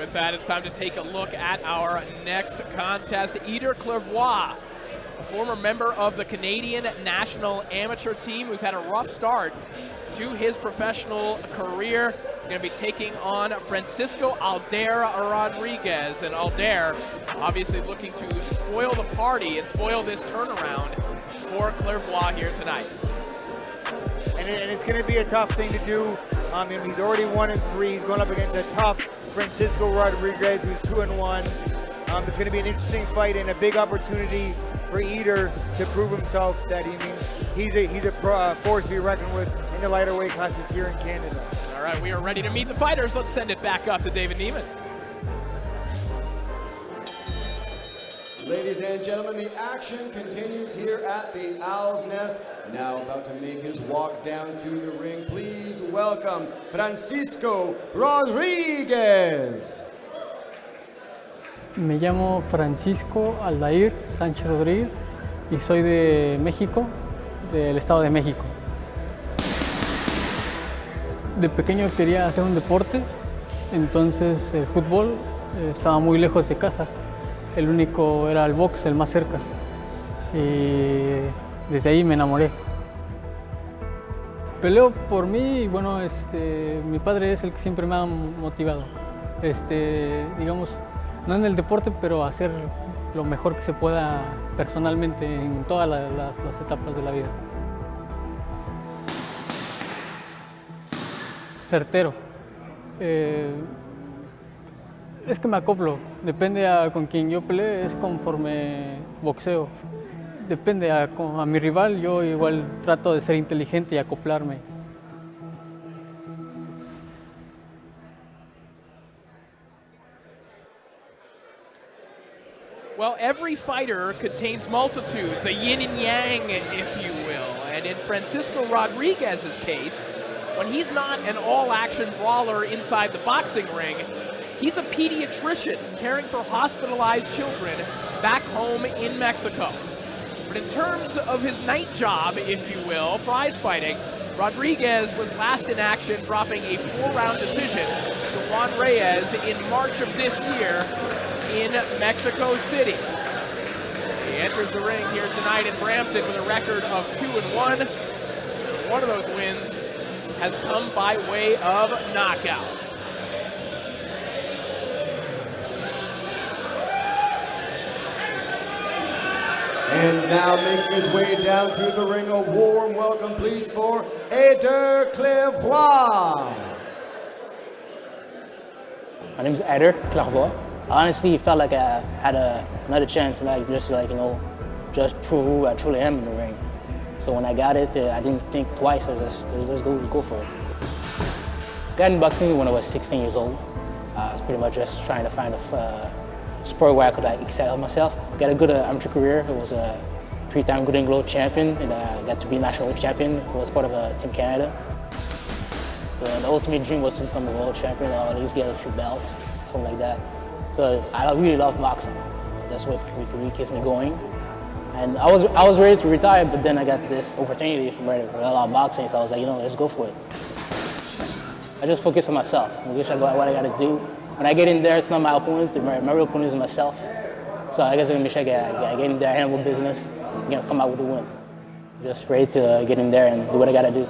with that, it's time to take a look at our next contest. Eder Clervoix, a former member of the Canadian national amateur team who's had a rough start to his professional career. He's going to be taking on Francisco Eder Rodriguez. And Eder obviously looking to spoil the party and spoil this turnaround for Clervoix here tonight. And it's going to be a tough thing to do. He's already 1-3. He's going up against a tough Francisco Rodriguez, who's 2-1. It's going to be an interesting fight and a big opportunity for Eder to prove himself that he's a force to be reckoned with in the lighter weight classes here in Canada. All right, we are ready to meet the fighters. Let's send it back up to David Neiman. Ladies and gentlemen, the action continues here at the Owl's Nest. Now about to make his walk down to the ring. Please welcome Francisco Rodriguez. Me llamo Francisco Aldair Sánchez Rodríguez y soy de México, del Estado de México. De pequeño quería hacer un deporte, entonces el fútbol estaba muy lejos de casa. El único era el box, el más cerca. Y desde ahí me enamoré. Peleo por mí y bueno, mi padre es el que siempre me ha motivado. Digamos, no en el deporte, pero hacer lo mejor que se pueda personalmente en todas las etapas de la vida. Certero. Es que me acoplo, depende con quien yo pelee, es conforme boxeo. Depende a mi rival, yo igual trato de ser inteligente y acoplarme. Well, every fighter contains multitudes, a yin and yang, if you will. And in Francisco Rodriguez's case, when he's not an all-action brawler inside the boxing ring, he's a pediatrician caring for hospitalized children back home in Mexico. But in terms of his night job, if you will, prize fighting, Rodriguez was last in action, dropping a 4-round decision to Juan Reyes in March of this year in Mexico City. He enters the ring here tonight in Brampton with a record of 2-1. One of those wins has come by way of knockout. And now making his way down to the ring, a warm welcome please for Eder Clervoix. My name is Eder Clervoix. I honestly felt like I had another chance to just prove who I truly am in the ring. So when I got it, I didn't think twice. I was just go for it. Got in boxing when I was 16 years old. I was pretty much just trying to find a sport where I could excel myself. Got a good amateur career. It was a 3-time Golden Globe champion, and I got to be national champion. I was part of Team Canada. The ultimate dream was to become a world champion, or at least get a few belts, something like that. So I really love boxing. That's what really keeps me going. And I was ready to retire, but then I got this opportunity from a lot of boxing, so I was like, let's go for it. I just focus on myself. I wish I got what I got to do. When I get in there, it's not my opponent. My real opponent is myself. So I guess I'm going to make sure I get in there, handle business, come out with a win. Just ready to get in there and do what I got to do.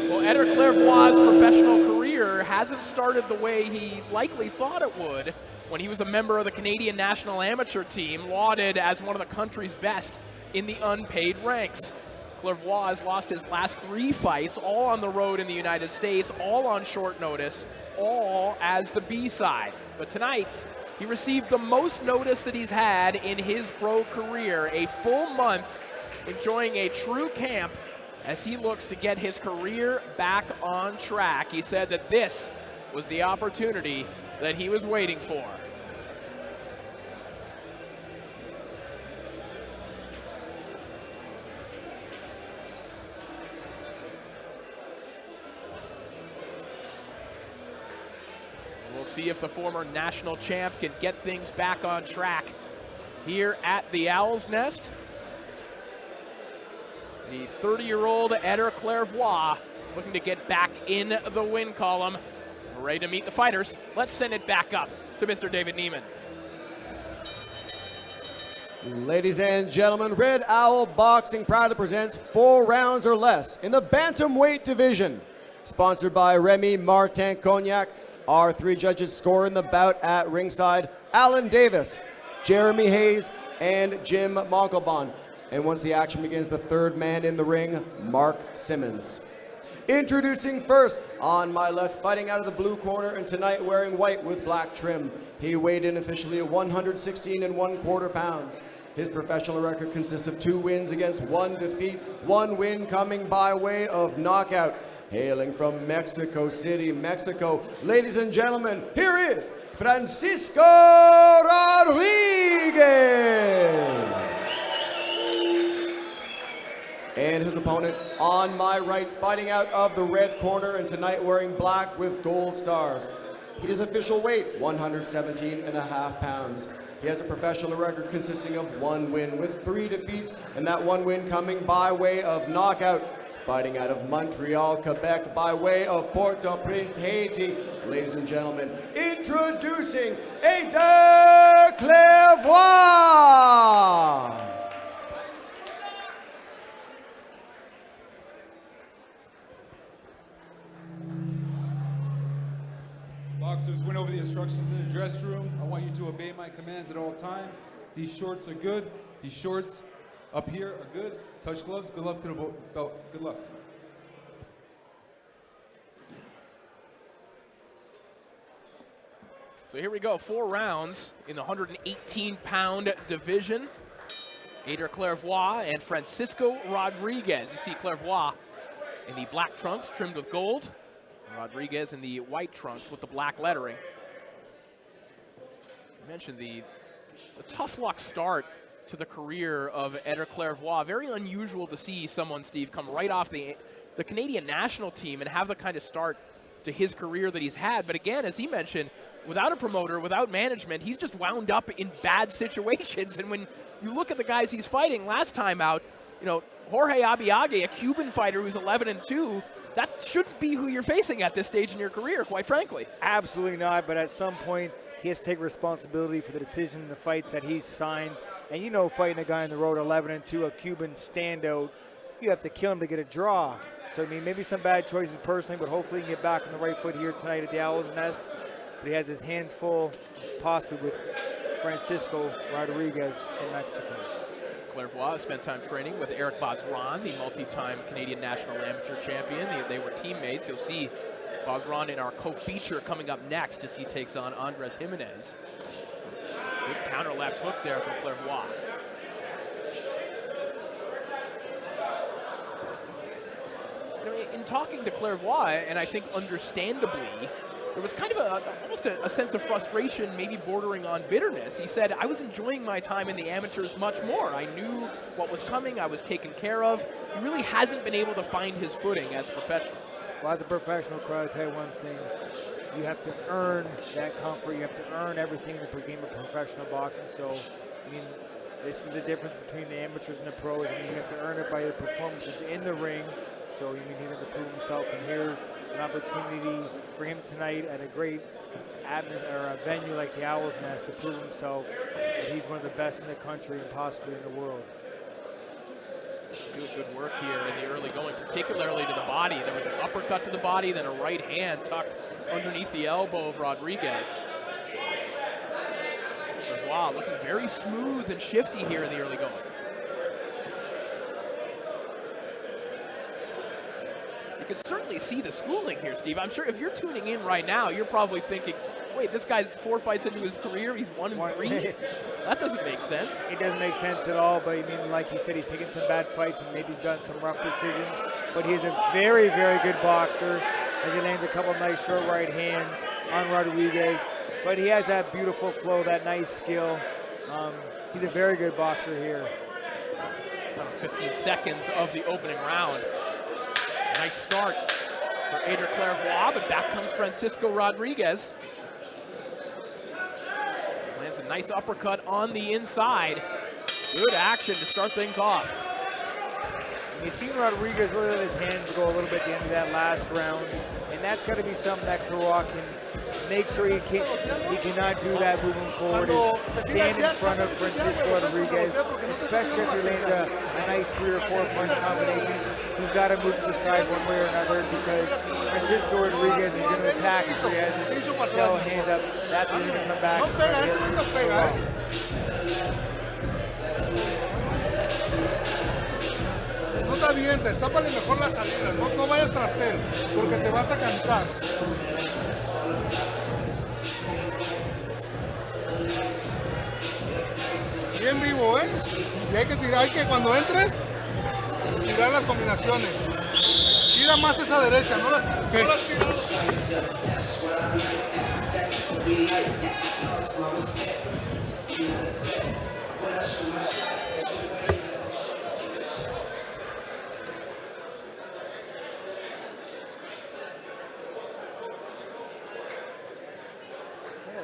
Well, Eder Clervoix's professional career hasn't started the way he likely thought it would when he was a member of the Canadian national amateur team, lauded as one of the country's best in the unpaid ranks. Clervoix has lost his last 3 fights, all on the road in the United States, all on short notice, all as the B-side. But tonight, he received the most notice that he's had in his pro career, a full month enjoying a true camp as he looks to get his career back on track. He said that this was the opportunity that he was waiting for. We'll see if the former national champ can get things back on track here at the Owl's Nest. The 30-year-old Eder Clervoix looking to get back in the win column. We're ready to meet the fighters. Let's send it back up to Mr. David Neiman. Ladies and gentlemen, Red Owl Boxing proudly presents 4 rounds or less in the bantamweight division. Sponsored by Remy Martin Cognac, our 3 judges score in the bout at ringside: Alan Davis, Jeremy Hayes, and Jim Monkelbon. And once the action begins, the 3rd man in the ring, Mark Simmons. Introducing first, on my left, fighting out of the blue corner, and tonight wearing white with black trim. He weighed in officially at 116 1/4 pounds. His professional record consists of 2 wins against 1 defeat, 1 win coming by way of knockout. Hailing from Mexico City, Mexico, ladies and gentlemen, here is Francisco Rodriguez. And his opponent on my right, fighting out of the red corner, and tonight wearing black with gold stars. His official weight, 117 1/2 pounds. He has a professional record consisting of 1 win with 3 defeats, and that 1 win coming by way of knockout. Fighting out of Montreal, Quebec, by way of Port-au-Prince, Haiti. Ladies and gentlemen, introducing Eder Clervoix. Boxers went over the instructions in the dress room. I want you to obey my commands at all times. These shorts are good. These shorts up here are good. Touch gloves. Good luck to the belt. Good luck. So here we go, 4 rounds in the 118-pound division. Eder Clervoix and Francisco Rodriguez. You see Clervoix in the black trunks trimmed with gold. Rodriguez in the white trunks with the black lettering. I mentioned the tough luck start to the career of Eder Clervoix. Very unusual to see someone, Steve, come right off the Canadian national team and have the kind of start to his career that he's had. But again, as he mentioned, without a promoter, without management, he's just wound up in bad situations. And when you look at the guys he's fighting last time out, you know, Jorge Abiage, a Cuban fighter who's 11-2, that shouldn't be who you're facing at this stage in your career, quite frankly. Absolutely not, but at some point, he has to take responsibility for the decision in the fights that he signs. And you know, fighting a guy on the road 11-2, a Cuban standout, you have to kill him to get a draw. So, I mean, maybe some bad choices personally, but hopefully he can get back on the right foot here tonight at the Owl's Nest. But he has his hands full, possibly with Francisco Rodriguez from Mexico. Clervoix spent time training with Eric Bazran, the multi-time Canadian National Amateur Champion. They were teammates. You'll see Bazran in our co-feature coming up next as he takes on Andres Jimenez. Good counter left hook there from Clervoix. You know, in talking to Clervoix, and I think understandably, there was kind of almost a sense of frustration, maybe bordering on bitterness. He said, I was enjoying my time in the amateurs much more. I knew what was coming. I was taken care of. He really hasn't been able to find his footing as a professional. Well, as a professional, I'll tell you one thing. You have to earn that comfort. You have to earn everything in the game of professional boxing. So, I mean, this is the difference between the amateurs and the pros. I mean, you have to earn it by your performances in the ring. So, I mean, he's going to prove himself, and here's an opportunity for him tonight at a great a venue like the Owl's Nest to prove himself that he's one of the best in the country and possibly in the world. Doing good work here in the early going, particularly to the body. There was an uppercut to the body, then a right hand tucked underneath the elbow of Rodriguez. Wow, looking very smooth and shifty here in the early going. You can certainly see the schooling here, Steve. I'm sure if you're tuning in right now, you're probably thinking, wait, this guy's 4 fights into his career, he's 1-3? That doesn't make sense. It doesn't make sense at all, but I mean, like he said, he's taken some bad fights and maybe he's gotten some rough decisions, but he's a very, very good boxer as he lands a couple of nice short right hands on Rodriguez, but he has that beautiful flow, that nice skill. He's a very good boxer here. 15 seconds of the opening round. Nice start for Eder Clervoix, but back comes Francisco Rodriguez. Lands a nice uppercut on the inside. Good action to start things off. And you've seen Rodriguez really let his hands go a little bit at the end of that last round, and that's got to be something that Clervoix can make sure he cannot do that moving forward, is stand in front of Francisco Rodriguez, especially if he lands a nice 3 or 4 punch combinations. He's got to move to the side one way or another, because Francisco Rodriguez is going to attack if he has his shell hands up. That's when he's going to come back. No te avientes, tápale mejor la salida, no vayas tras él, porque te vas a cansar. Bien vivo, ¿eh? Y hay que tirar, cuando entres, tirar las combinaciones. Tira más esa derecha, no las tiras.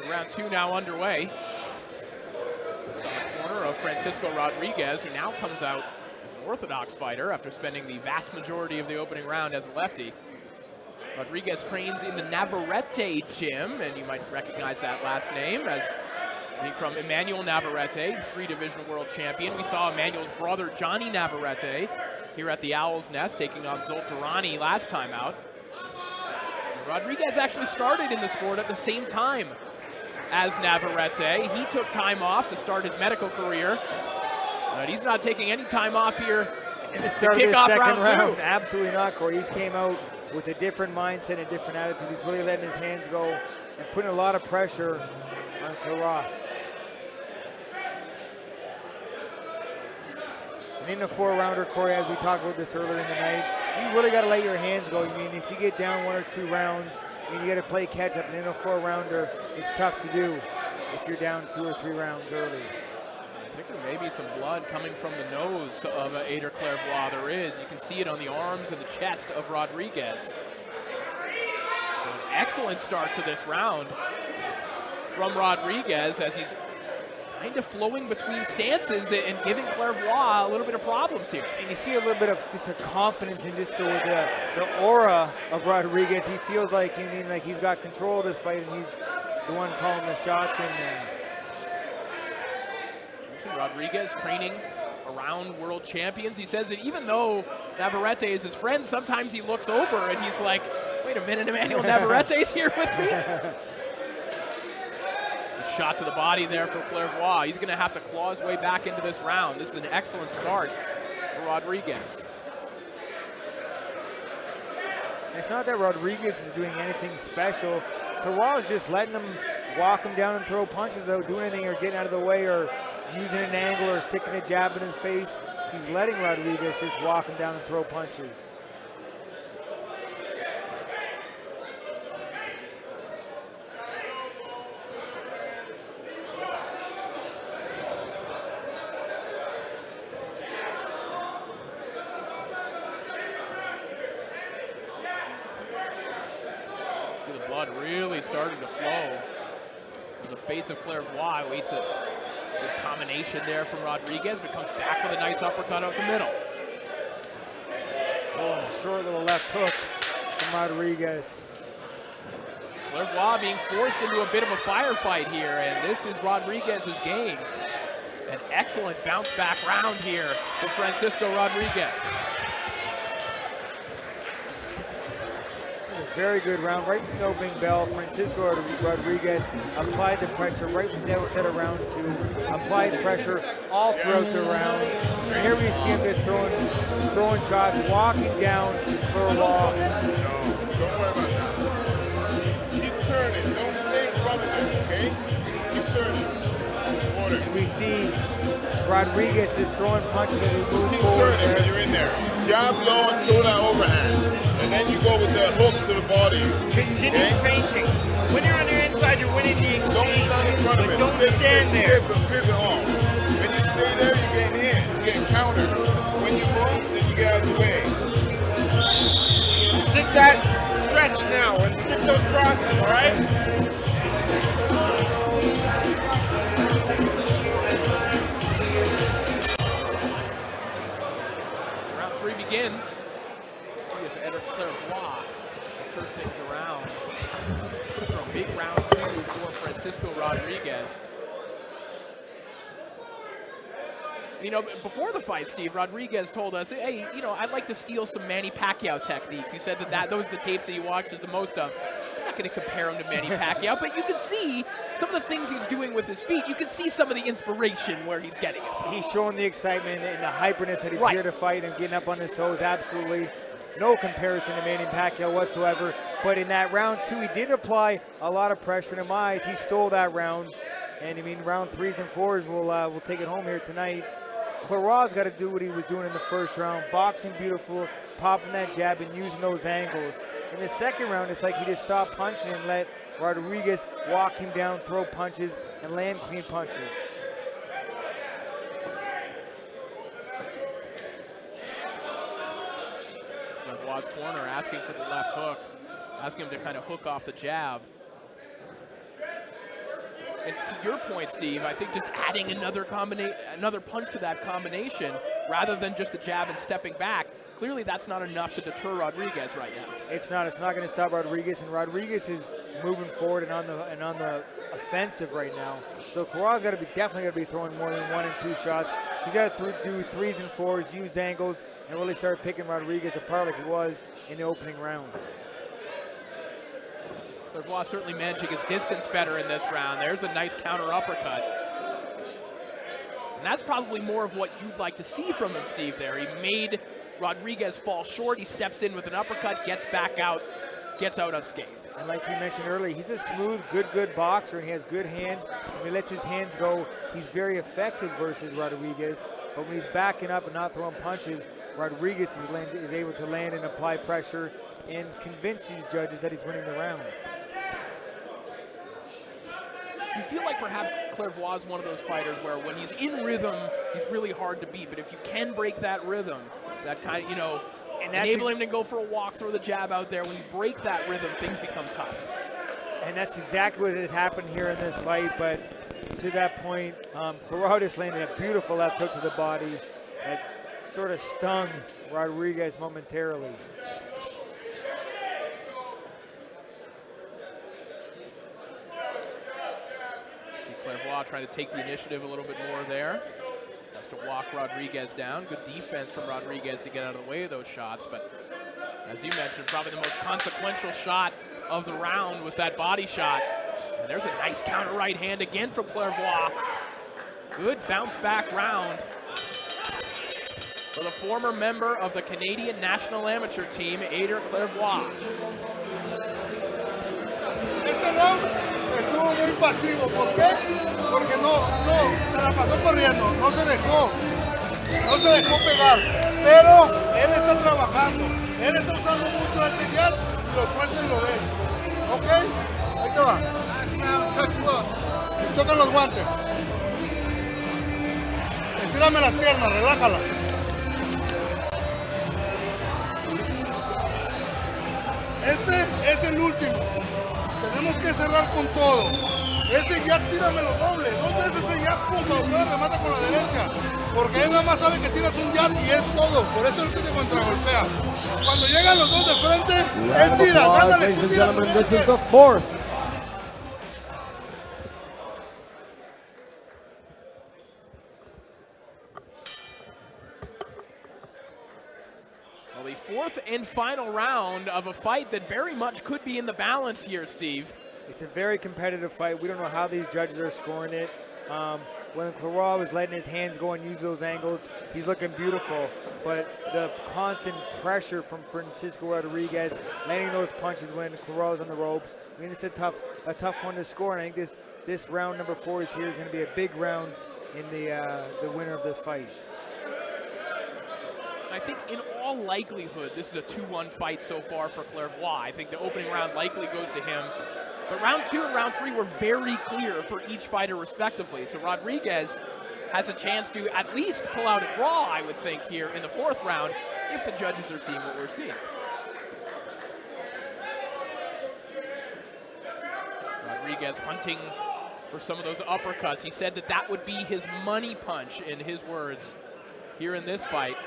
Round 2 now underway. It's on the corner of Francisco Rodriguez, who now comes out as an orthodox fighter after spending the vast majority of the opening round as a lefty. Rodriguez trains in the Navarrete gym, and you might recognize that last name as being from Emmanuel Navarrete, 3-division world champion. We saw Emmanuel's brother, Johnny Navarrete, here at the Owl's Nest, taking on Zoltarani last time out. Rodriguez actually started in the sport at the same time as Navarrete. He took time off to start his medical career, but he's not taking any time off here to kick off round 2. Absolutely not, Corey. He's came out with a different mindset and a different attitude. He's really letting his hands go and putting a lot of pressure on Clervoix. And in the 4-rounder, Corey, as we talked about this earlier in the night, you really got to let your hands go. I mean, if you get down 1 or 2 rounds, you got to play catch up. And in a 4-rounder, it's tough to do if you're down 2 or 3 rounds early. I think there may be some blood coming from the nose of Eder Clervoix. There is. You can see it on the arms and the chest of Rodriguez. So an excellent start to this round from Rodriguez, as he's kind of flowing between stances and giving Clervoix a little bit of problems here. And you see a little bit of just a confidence in just the aura of Rodriguez. He feels like, like he's got control of this fight, and he's the one calling the shots in there. Rodriguez training around world champions. He says that even though Navarrete is his friend, sometimes he looks over and he's like, wait a minute, Emmanuel Navarrete's here with me? Shot to the body there for Clervoix. He's going to have to claw his way back into this round. This is an excellent start for Rodriguez. It's not that Rodriguez is doing anything special. Clervoix is just letting him walk him down and throw punches without doing anything or getting out of the way or using an angle or sticking a jab in his face. He's letting Rodriguez just walk him down and throw punches. See the blood really starting to flow. The face of Clervoix waits a good combination there from Rodriguez, but comes back with a nice uppercut up the middle. Oh, short little left hook from Rodriguez. Clervoix being forced into a bit of a firefight here, and this is Rodriguez's game. An excellent bounce back round here for Francisco Rodriguez. Very good round, right from the opening bell. Francisco Rodriguez applied the pressure right from the outset of round 2. Applied pressure all throughout the round. And here we see him just throwing shots, walking down Clervoix. No, don't worry about that. Keep turning. Don't stay in front of him, okay? Keep turning. Order. And we see Rodriguez is throwing punches as he moves Just keep forward turning when you're in there. Jab low and throw that overhand. And then you go with the hooks to the body. Continue feinting. When you're on your inside, you're winning the exchange. Don't stand in front of but him. don't stand there. Step and pivot off. When you stay there, you're getting hit. You're getting countered. When you move, then you get out of the way. Stick that stretch now and stick those crosses, all right? begins. See if Eder Clervoix will turn things around. For a big round 2 for Francisco Rodriguez. You know, before the fight, Steve, Rodriguez told us, hey, you know, I'd like to steal some Manny Pacquiao techniques. He said that those are the tapes that he watches the most of. I'm not going to compare him to Manny Pacquiao, but you can see some of the things he's doing with his feet. You can see some of the inspiration where he's getting it. He's showing the excitement and the hyperness that he's here to fight and getting up on his toes. Absolutely no comparison to Manny Pacquiao whatsoever. But in that round 2, he did apply a lot of pressure. In my eyes, he stole that round. And I mean, round 3s and 4s will take it home here tonight. Clervoix's got to do what he was doing in the first round, boxing beautiful, popping that jab and using those angles. In the second round, it's like he just stopped punching and let Rodriguez walk him down, throw punches, and land clean punches. Clervoix's corner asking for the left hook, asking him to kind of hook off the jab. And to your point, Steve, I think just adding another punch to that combination rather than just a jab and stepping back, clearly that's not enough to deter Rodriguez right now. It's not going to stop Rodriguez, and Rodriguez is moving forward and on the offensive right now. So Clervoix's definitely got to be throwing more than 1 and 2 shots. He's got to do 3s and 4s, use angles, and really start picking Rodriguez apart like he was in the opening round. Clervoix certainly managing his distance better in this round. There's a nice counter uppercut. And that's probably more of what you'd like to see from him, Steve, there. He made Rodriguez fall short. He steps in with an uppercut, gets back out, gets out unscathed. And like you mentioned earlier, he's a smooth, good boxer, and he has good hands. When he lets his hands go, he's very effective versus Rodriguez. But when he's backing up and not throwing punches, Rodriguez is able to land and apply pressure and convince these judges that he's winning the round. You feel like perhaps Clervoix is one of those fighters where when he's in rhythm, he's really hard to beat. But if you can break that rhythm, that kind of, you know, enable him to go for a walk, throw the jab out there. When you break that rhythm, things become tough. And that's exactly what has happened here in this fight. But to that point, Clervoix just landed a beautiful left hook to the body that sort of stung Rodriguez momentarily. Clervoix trying to take the initiative a little bit more there. Has to walk Rodriguez down. Good defense from Rodriguez to get out of the way of those shots. But as you mentioned, probably the most consequential shot of the round was that body shot. And there's a nice counter right hand again from Clervoix. Good bounce back round for the former member of the Canadian national amateur team, Eder Clervoix. Este round estuvo muy pasivo. ¿Por qué? Porque no, se la pasó corriendo, no se dejó pegar. Pero él está trabajando, él está usando mucho el señal y los jueces lo ven. ¿Ok? Ahí te va. Chocan los guantes. Estírame las piernas, relájalas. Este es el último. Tenemos que cerrar con todo. Ese jab, tíramelo doble. 2 veces ese jab, puta, usted remata con la derecha. Porque él nada más sabe que tiras un jab y es todo. Por eso es que te contragolpea. Cuando llegan los dos de frente, él tira. Dándole, ladies and gentlemen, this is the 4th. Well, the 4th and final round of a fight that very much could be in the balance here, Steve. It's a very competitive fight. We don't know how these judges are scoring it. When Clervoix was letting his hands go and use those angles, he's looking beautiful. But the constant pressure from Francisco Rodriguez, landing those punches when Clervoix is on the ropes, I mean, it's a tough one to score. And I think this round number 4 is going to be a big round in the winner of this fight. I think in all likelihood, this is a 2-1 fight so far for Clervoix. I think the opening round likely goes to him. But round 2 and round 3 were very clear for each fighter respectively. So Rodriguez has a chance to at least pull out a draw, I would think, here in the 4th round, if the judges are seeing what we're seeing. Rodriguez hunting for some of those uppercuts. He said that would be his money punch, in his words, here in this fight.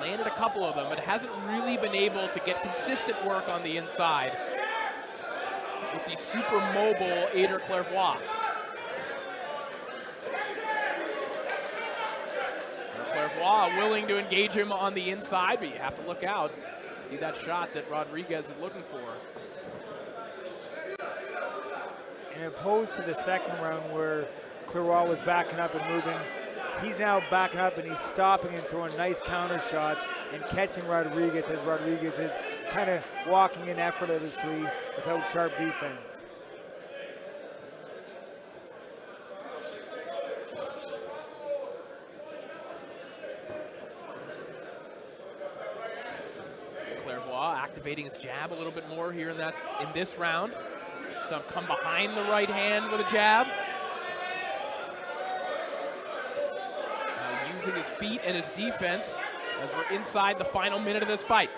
landed a couple of them, but hasn't really been able to get consistent work on the inside with the super mobile Eder Clervoix. Clervoix willing to engage him on the inside, but you have to look out. See that shot that Rodriguez is looking for. And opposed to the second round where Clervoix was backing up and moving, he's now backing up and he's stopping and throwing nice counter shots and catching Rodriguez as Rodriguez is kind of walking in effortlessly without sharp defense. Clervoix activating his jab a little bit more here in this round. So come behind the right hand with a jab. Now using his feet and his defense as we're inside the final minute of this fight.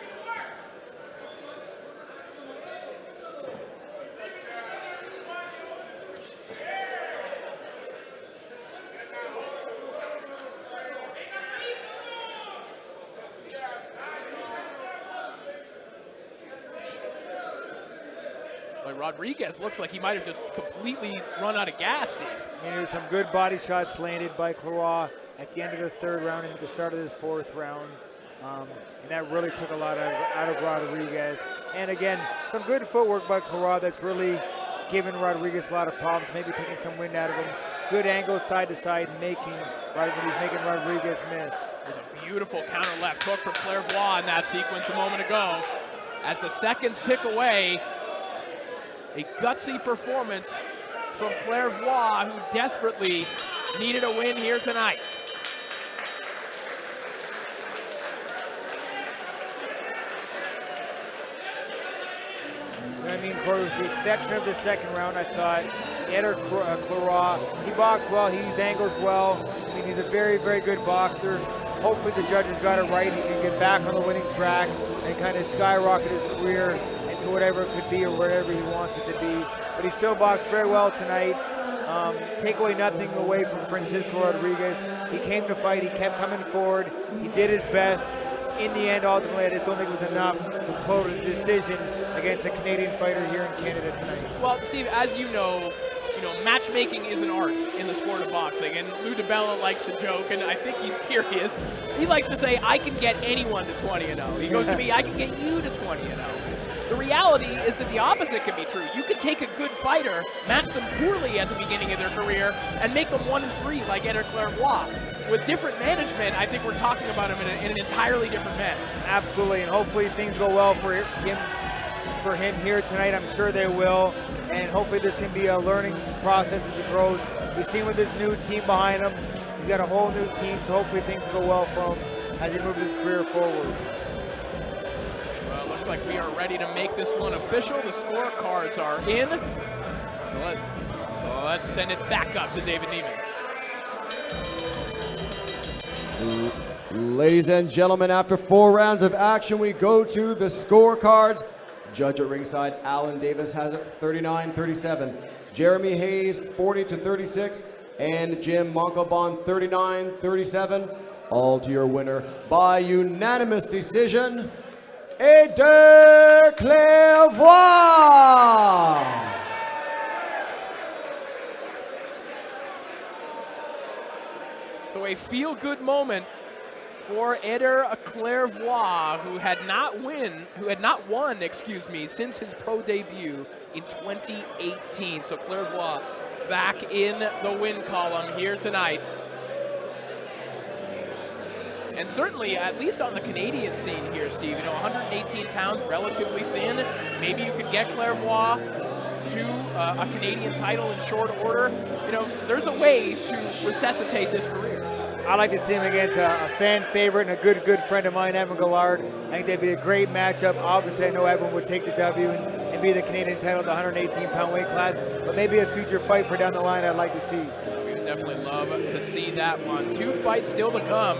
Rodriguez looks like he might have just completely run out of gas, Steve. I mean, there's some good body shots landed by Clervoix at the end of the third round and at the start of this fourth round. And that really took a lot out of Rodriguez. And again, some good footwork by Clervoix that's really given Rodriguez a lot of problems, maybe taking some wind out of him. Good angles side to side, making Rodriguez miss. There's a beautiful counter left hook from Clervoix in that sequence a moment ago. As the seconds tick away, a gutsy performance from Clervoix, who desperately needed a win here tonight. I mean, Corey, with the exception of the second round, I thought Eder Clervoix, he boxed well, he used angles well. I mean, he's a very, very good boxer. Hopefully the judges got it right. He can get back on the winning track and kind of skyrocket his career to whatever it could be or wherever he wants it to be. But he still boxed very well tonight. Take away nothing away from Francisco Rodriguez. He came to fight, he kept coming forward, he did his best. In the end, ultimately, I just don't think it was enough to pull a decision against a Canadian fighter here in Canada tonight. Well, Steve, as you know, matchmaking is an art in the sport of boxing, and Lou DiBella likes to joke, and I think he's serious. He likes to say, I can get anyone to 20-0. He goes to me, I can get you to 20-0. The reality is that the opposite can be true. You could take a good fighter, match them poorly at the beginning of their career, and make them 1-3 like Eder Clervoix. With different management, I think we're talking about him in an entirely different manner. Absolutely, and hopefully things go well for him here tonight. I'm sure they will, and hopefully this can be a learning process as he grows. We've seen with this new team behind him, he's got a whole new team, so hopefully things go well for him as he moves his career forward. Well, it looks like we are ready to make this one official. The scorecards are in. So let's send it back up to David Neiman. Ladies and gentlemen, after 4 rounds of action, we go to the scorecards. Judge at ringside, Alan Davis has it 39-37. Jeremy Hayes 40-36, and Jim Montalban 39-37. All to your winner by unanimous decision, Eder Clervoix. So a feel-good moment for Eder Clervoix, who had not won, since his pro debut in 2018. So Clervoix back in the win column here tonight. And certainly, at least on the Canadian scene here, Steve, 118 pounds, relatively thin. Maybe you could get Clervoix to a Canadian title in short order. There's a way to resuscitate this career. I'd like to see him against a fan favorite and a good friend of mine, Evan Gillard. I think that'd be a great matchup. Obviously, I know Evan would take the W and be the Canadian title, the 118-pound weight class, but maybe a future fight for down the line I'd like to see. We would definitely love to see that one. 2 fights still to come.